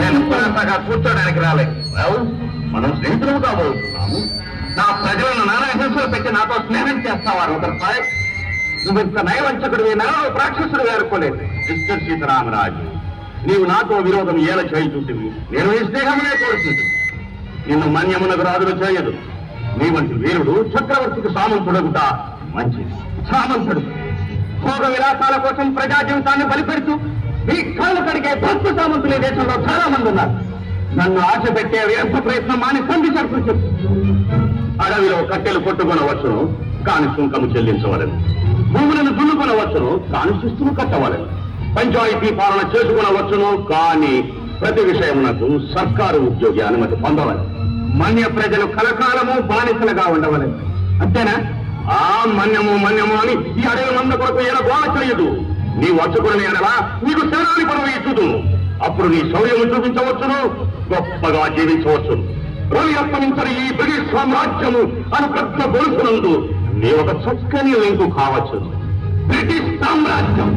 నేను కొనసాగా కూర్చోడానికి రాలేదు. మనం స్నేహితులు కాబోతున్నాము. నా ప్రజలను నానా హింసలు పెట్టి నాతో స్నేహం చేస్తావారు ఒకరిపై. నువ్వు ఇంత నయవంచకుడివి, నరలో రాక్షసుడు అనుకోలేదు. మిస్టర్ సీతారామరాజు, నీవు నాతో విరోధం ఏల చేయుచుంటివి. నేను ఈ స్నేహమునే కోరుతుంది. నిన్ను మన్యమునకు రాజులు చేయదు. నీ వంటి వీరుడు చక్రవర్తికి సామంతుడగుట మంచిది. సామంతుడు భోగ విలాసాల కోసం ప్రజా జీవితాన్ని బలిపెడుతూ మీ కాళ్ళు కడిగే భక్తు సామంతులు ఈ దేశంలో చాలా మంది ఉన్నారు. నన్ను ఆశ పెట్టే వ్యర్థ ప్రయత్నం మాని సంధి చెప్పు. అడవిలో కట్టెలు కొట్టుకొనవచ్చును, కాని సుంకము చెల్లించవలను. భూములను దున్నుకొనవచ్చును, కాని శిస్తులు కట్టవలను. పంచాయతీ పాలన చేసుకునవచ్చును, కాని ప్రతి విషయమునకు సర్కారు ఉద్యోగి అనుమతి పొందవలను. మన్య ప్రజలు కలకాలము బానిసలుగా ఉండవలను. అంతేనా? ఆ మన్యము అని ఈ అడవి మంద కొరకు ఎలా గోడ చేయదు. నీ వచ్చుకుని అనలా నీకు శరణాన్ని పదవి ఇచ్చుదు. అప్పుడు నీ శౌర్యము చూపించవచ్చును, గొప్పగా జీవించవచ్చును. రవి అస్తమించని ఈ బ్రిటిష్ సామ్రాజ్యము అని పెద్ద గొలుసునందు నీ ఒక చక్కని వెంకు కావచ్చు. బ్రిటిష్ సామ్రాజ్యం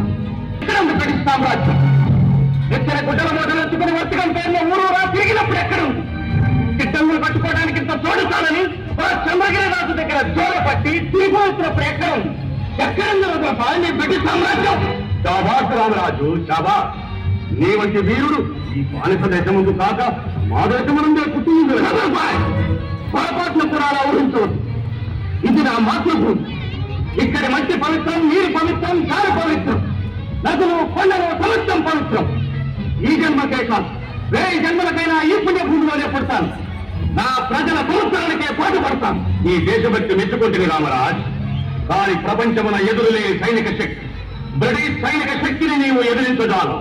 బ్రిటిష్ సామ్రాజ్యం ఎక్కడ గుడ్డల మోటలు ఎత్తుకుని వర్తకం పేరులో ఊరూరా తిరిగినప్పుడు ఎక్కడుంది? గిట్టంగులు పట్టుకోవడానికి ఇంత చూడుతానని చంద్రగిరి రాజు దగ్గర జోర పట్టి తిరిగిపోతున్నప్పుడు ఎక్కడుంది? ఎక్కడుంది నీ బ్రిటిష్ సామ్రాజ్యం? శాబాష్ రామరాజు, శాబాష్. నీ వంటి వీరుడు ఈ బానిస దేశం ముందు కాక మా దేశం నుండే పుట్టింది. పొరపాటును కూడా అలా ఊహించవద్దు. ఇది నా మాతృభూమి. ఇక్కడి మట్టి పవిత్రం, నీరు పవిత్రం, గాలి పవిత్రం, నదులు కొండలు సమస్తం పవిత్రం. ఈ జన్మకే కాదు, వేయి జన్మలకైనా ఈ పుణ్యభూమిలోనే పుడతాను. నా ప్రజల సంవత్సరాలకే పాటుపడతాను. ఈ దేశభక్తి మెచ్చుకుంటుంది రామరాజ్. కానీ ప్రపంచమున ఎదురులేని సైనిక శక్తి, బ్రిటిష్ సైనిక శక్తిని నీవు ఎదిరించజాలం.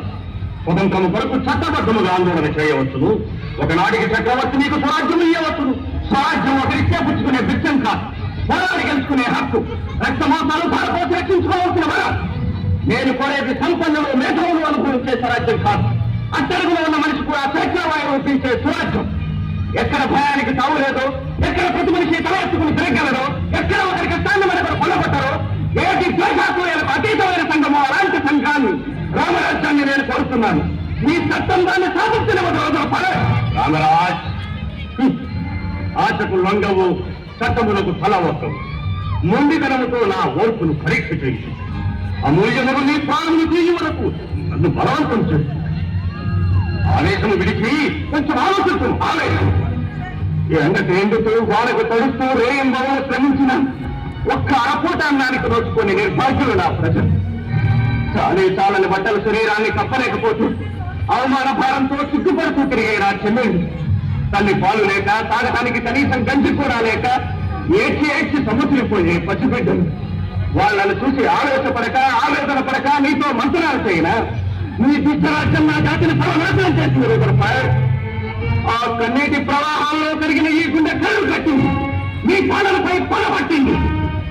స్వతంత్రము కొరకు చట్టబద్ధముగా ఆందోళన చేయవచ్చును. ఒకనాటికి చక్రవర్తి నీకు స్వరాజ్యం ఇయ్యవచ్చును. స్వరాజ్యం ఒకరిచ్చే పుచ్చుకునే బిచ్చం కాదు, పోరాడి గెలుచుకునే హక్కు. రక్తమాంసాలు ధారపోసి రక్షించుకోవాల్సిన వరం. నేను కోరేది సంపన్నులు, మేధావులు అనుభవించే స్వరాజ్యం కాదు. అట్టడుగులో ఉన్న మనిషి కూడా స్వేచ్ఛావాయువు పెంచే స్వరాజ్యం. ఎక్కడ భయానికి తావు లేదో, ఎక్కడ ప్రతి మనిషి తలెత్తుకుని తిరగలరో, ఎక్కడ ఒకరి కష్టాన్ని మనకు కొనబట్టారో, ఏటి ద్వేషాత్మలకు అతీతమైన సంఘమో అలాంటి సంఘాన్ని, రామరాజ్యాన్ని నేను కోరుతున్నాను. మీ చట్టం దాన్ని సాధించిన రోజులు పడే. రామరాజ్, ఆశకు లొంగవు, చట్టములకు తలవక్కవు. మొండితనముతో నా ఓర్పును పరీక్ష చేయించు. అమూల్యములు నీ ప్రాణములు తీయి వరకు నన్ను బలవంతం చేస్తుంది. ఆవేశము విడిచి కొంచెం ఆలోచించు. ఆవేశం ఎండకు ఎండుతూ వాడకు తడుస్తూ రేయంబవలు శ్రమించిన ఒక్క అరపూట అన్నానికి నోచుకొని నిర్భాగ్యులు నా ప్రజలు. చాలని బట్టల శరీరాన్ని కప్పలేకపోతూ అవమాన భారంతో సిగ్గుపడుతూ తిరిగే నా చెల్లెలు. తల్లి పాలు లేక, తాగటానికి కనీసం గంజి కూడా లేక ఏడ్చి సముద్రిపోయే పసిబిడ్డలు. వాళ్ళను చూసి ఆవేదన పడక నీతో మంత్రాలు చేయనా? నీ దుష్టరాజ్యం నా జాతిని సర్వనాశనం చేసింది. ఆ కన్నీటి ప్రవాహాల్లో కలిగిన ఈ గుండె కళ్ళు కట్టింది. మీ పాలనపై పొల పట్టింది.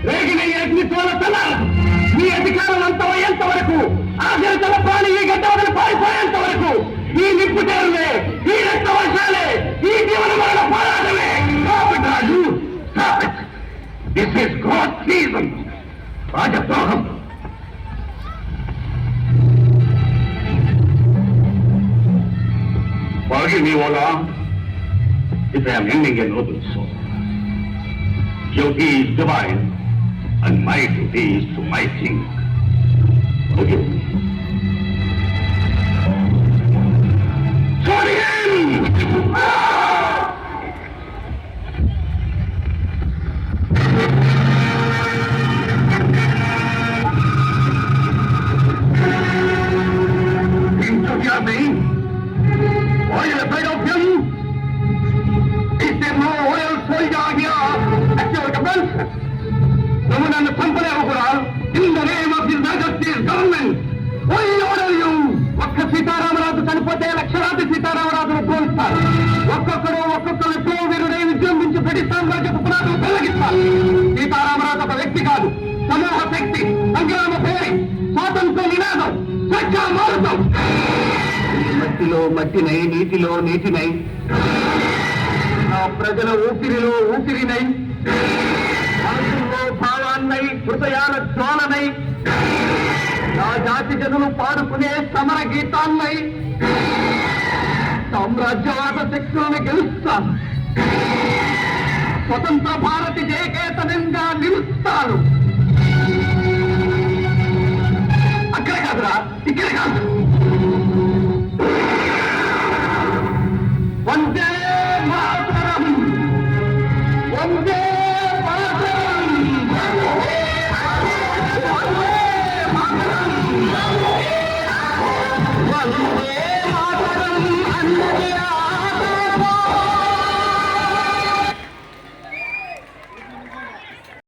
రేగిన అగ్ని తోల తల మీ అధికారం అంతమయ్యేంత వరకు, ఆఖరితల ప్రాణి ఈ గడ్డ వదిలి పారిపోయేంత వరకు ఈ నిప్పు తేరులే, ఈ రక్త వర్షాలే, ఈ జీవన మరణ పోరాటమే. Raju, this is god season. రాజద్రోహం. Forgive me, Ola, if I am ending a noble soul. Duty is divine, and my duty is to my king. Forgive me. For him! Are you afraid of him? Is there no royal soldier here at your command? నువ్వు నన్ను చంపలేవు కూడా. In the name of His Majesty's government, I order you. ఒక్క సీతారామరాజు చనిపోతే లక్షలాది సీతారామరాజును పోలిస్తారు. ఒక్కొక్క విప్లవీరుడై విజృంభించి British సామ్రాజ్యపు పునాదులు తొలగిస్తారు. సీతారామరాజు ఒక వ్యక్తి కాదు, సమూహ శక్తి, సంగ్రామ పేరు, స్వాతంత్ర నినాదం, స్వచ్ఛ మారుతం. మట్టిలో మట్టినై, నీటిలో నీటినై, నా ప్రజల ఊపిరిలో ఊపిరినై, మనసులో భావాన్నై, హృదయాల జ్వాలనై, నా జాతి జనులు పాడుకునే సమర గీతాన్నై, సామ్రాజ్యవాద శక్తులను గెలుస్తాను. స్వతంత్ర భారతి జయకేతనంగా నిలుస్తాను. అక్కడ కాదురా, ఇక్కడ కాదు. వందే మాతరం, వందే మాతరం, వందే మాతరం, వందే